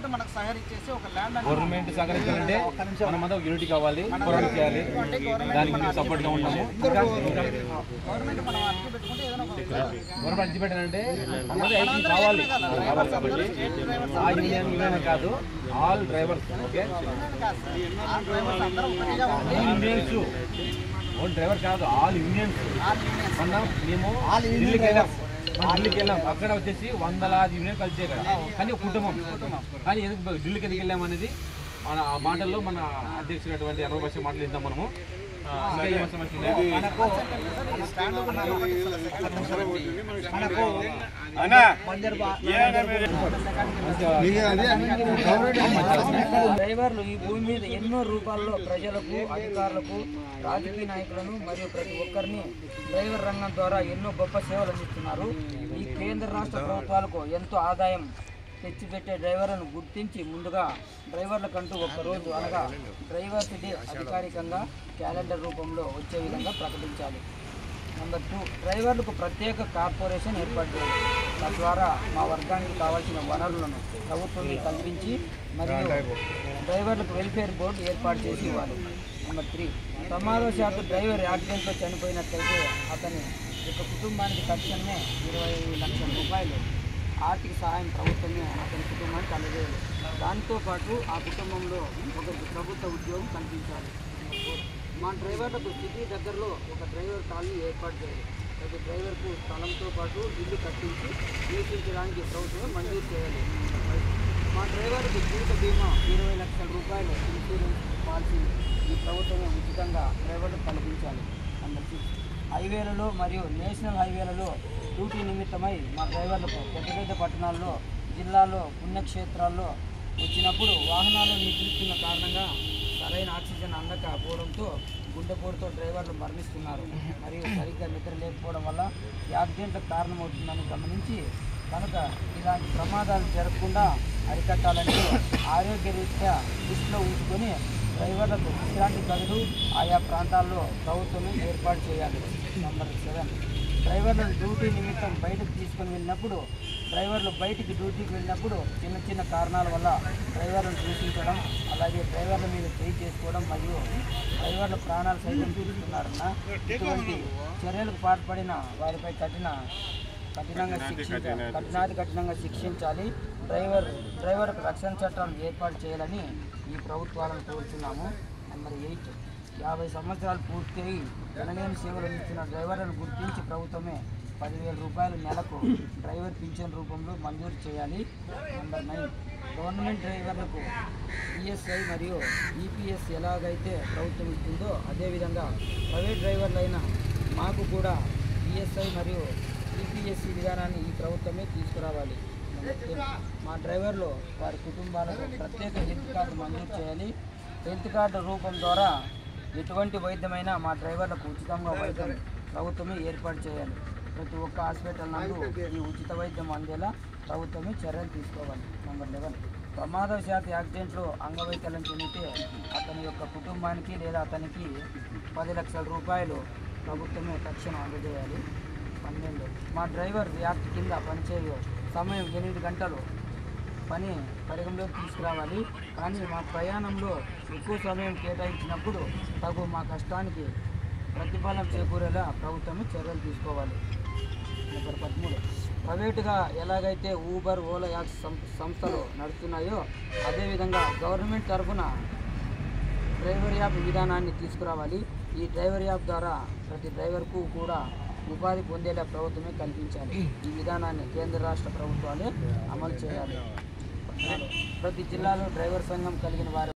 Government మనకు సహకరించేసి ఒక land government సహకరించాలంటే మనమంతా యూనిటీ కావాలి, గవర్నమెంట్ చేయాలి, దానికి మేము సపోర్ట్గా ఉన్నాము. గవర్నమెంట్ మనం అర్జీ పెట్టుకుంటే ఏదైనా గవర్నమెంట్ అర్జీ పెట్టాలంటే ఐటీ కావాలి కాబట్టి ఆ యూనియన్ కాదు, all drivers. Okay, unions own driver కాదు, ఆల్ యూనియన్స్. మేము ఢిల్లీకి వెళ్ళాం, అక్కడ వచ్చేసి 100 యూనియన్ కలిసే కదా, కానీ కుటుంబం. కానీ ఎందుకు ఢిల్లీకి ఎందుకు వెళ్ళాం అనేది మన ఆ మాటల్లో మన అధ్యక్షుడటువంటి అరవ భాష మాటలు ఇద్దాం మనము. డ్రైవర్లు ఈ భూమి మీద ఎన్నో రూపాల్లో ప్రజలకు, అధికారులకు, రాజకీయ నాయకులను మరియు ప్రతి ఒక్కరిని డ్రైవర్ రంగం ద్వారా ఎన్నో గొప్ప సేవలు అందిస్తున్నారు. ఈ కేంద్ర రాష్ట్ర ప్రభుత్వాలకు ఎంతో ఆదాయం తెచ్చిపెట్టే డ్రైవర్లను గుర్తించి ముందుగా డ్రైవర్లకంటూ ఒక్కరోజు అనగా డ్రైవర్స్ డే అధికారికంగా క్యాలెండర్ రూపంలో వచ్చే విధంగా ప్రకటించాలి. నెంబర్ 2, డ్రైవర్లకు ప్రత్యేక కార్పొరేషన్ ఏర్పాటు చేయాలి. తద్వారా మా వర్గానికి కావాల్సిన వనరులను ప్రభుత్వం కల్పించి మరియు డ్రైవర్లకు వెల్ఫేర్ బోర్డు ఏర్పాటు చేసి ఇవ్వాలి. నెంబర్ 3, ప్రమాదవశాత్తు డ్రైవర్ యాక్సిడెంట్లో చనిపోయినట్లయితే అతని యొక్క కుటుంబానికి తక్షణమే 20 లక్షల రూపాయలు ఆర్థిక సహాయం ప్రభుత్వమే అతని కుటుంబానికి అందజేయాలి. దాంతోపాటు ఆ కుటుంబంలో ఒక ప్రభుత్వ ఉద్యోగం కల్పించాలి. మా డ్రైవర్లకు సిటీ దగ్గరలో ఒక డ్రైవర్ కాలనీ ఏర్పాటు చేయాలి. ప్రతి డ్రైవర్కు స్థలంతో పాటు ఇల్లు కట్టించి నివసించడానికి ప్రభుత్వం మంజూరు చేయాలి. మా డ్రైవర్కు జీవిత బీమా 20 లక్షల రూపాయలు ఇన్సూరెన్స్ పాలసీ ఈ ప్రభుత్వమే ఉచితంగా డ్రైవర్లకు కల్పించాలి. నెంబర్ 6, హైవేలలో మరియు నేషనల్ హైవేలలో డ్యూటీ నిమిత్తమై మా డ్రైవర్లకు పెద్ద పెద్ద పట్టణాల్లో, జిల్లాల్లో, పుణ్యక్షేత్రాల్లో వచ్చినప్పుడు వాహనాలు నిద్రిస్తున్న కారణంగా సరైన ఆక్సిజన్ అందకపోవడంతో గుండెపోటుతో డ్రైవర్లు మరణిస్తున్నారు. మరియు సరిగ్గా నిద్ర లేకపోవడం వల్ల యాక్సిడెంట్లకు కారణమవుతుందని గమనించి కనుక ఇలాంటి ప్రమాదాలు జరగకుండా అరికట్టాలంటే ఆరోగ్య రీత్యా దృష్టిలో ఉంచుకొని డ్రైవర్లకు విశ్రాంతి గదులు ఆయా ప్రాంతాల్లో ప్రభుత్వమే ఏర్పాటు చేయాలి. నెంబర్ 7, డ్రైవర్లను డ్యూటీ నిమిత్తం బయటకు తీసుకొని వెళ్ళినప్పుడు డ్రైవర్లు బయటికి డ్యూటీకి వెళ్ళినప్పుడు చిన్న చిన్న కారణాల వల్ల డ్రైవర్లను దూషించడం, అలాగే డ్రైవర్ల మీద చేయి చేసుకోవడం మరియు డ్రైవర్ల ప్రాణాలు సైతం తీరుస్తున్నారన్న ఇటువంటి చర్యలకు పాల్పడిన వారిపై కఠినంగా శిక్షించాలి. డ్రైవర్కు రక్షణ చట్టాలను ఏర్పాటు చేయాలని ఈ ప్రభుత్వాలను కోరుతున్నాము. నెంబర్ 8, 50 సంవత్సరాలు పూర్తయి ఎనలేని సేవలు అందించిన డ్రైవర్లను గుర్తించి ప్రభుత్వమే 10,000 రూపాయలు నెలకు డ్రైవర్ పింఛన్ రూపంలో మంజూరు చేయాలి. నెంబర్ 9, గవర్నమెంట్ డ్రైవర్లకు ఈఎస్ఐ మరియు ఈపీఎస్ ఎలాగైతే ప్రభుత్వం ఇస్తుందో అదేవిధంగా ప్రైవేట్ డ్రైవర్లైన మాకు కూడా ఈఎస్ఐ మరియు ఈపీఎస్సి విధానాన్ని ఈ ప్రభుత్వమే తీసుకురావాలి. మా డ్రైవర్లు వారి కుటుంబాలకు ప్రత్యేక హెల్త్ కార్డు మంజూరు చేయాలి. హెల్త్ కార్డు రూపం ద్వారా ఎటువంటి వైద్యమైనా మా డ్రైవర్లకు ఉచితంగా వైద్యం ప్రభుత్వమే ఏర్పాటు చేయాలి. ప్రతి ఒక్క హాస్పిటల్ నందు ఈ ఉచిత వైద్యం అందేలా ప్రభుత్వమే చర్యలు తీసుకోవాలి. నెంబర్ 11, ప్రమాదవశాత్తు యాక్సిడెంట్లో అంగవైకల్యం చెందితే అతని యొక్క కుటుంబానికి లేదా అతనికి 10 లక్షల రూపాయలు ప్రభుత్వమే తక్షణం అందజేయాలి. 12, మా డ్రైవర్ యాక్ట్ కింద పనిచేయ సమయం 8 గంటలు పని పరిగణలోకి తీసుకురావాలి. కానీ మా ప్రయాణంలో ఎక్కువ సమయం కేటాయించినప్పుడు తగు మా కష్టానికి ప్రతిఫలం చేకూరేలా ప్రభుత్వమే చర్యలు తీసుకోవాలి. నెంబర్ 13, ప్రైవేటుగా ఎలాగైతే ఊబర్, ఓలా యాక్స్ సంస్థలు నడుస్తున్నాయో అదేవిధంగా గవర్నమెంట్ తరఫున డ్రైవర్ యాప్ విధానాన్ని తీసుకురావాలి. ఈ డ్రైవర్ యాప్ ద్వారా ప్రతి డ్రైవర్కు కూడా ఉపాధి పొందేలా ప్రభుత్వమే కల్పించాలి. ఈ విధానాన్ని కేంద్ర రాష్ట్ర ప్రభుత్వాలే అమలు చేయాలి. ప్రతి జిల్లాలో డ్రైవర్ సంఘం కలిగిన వారు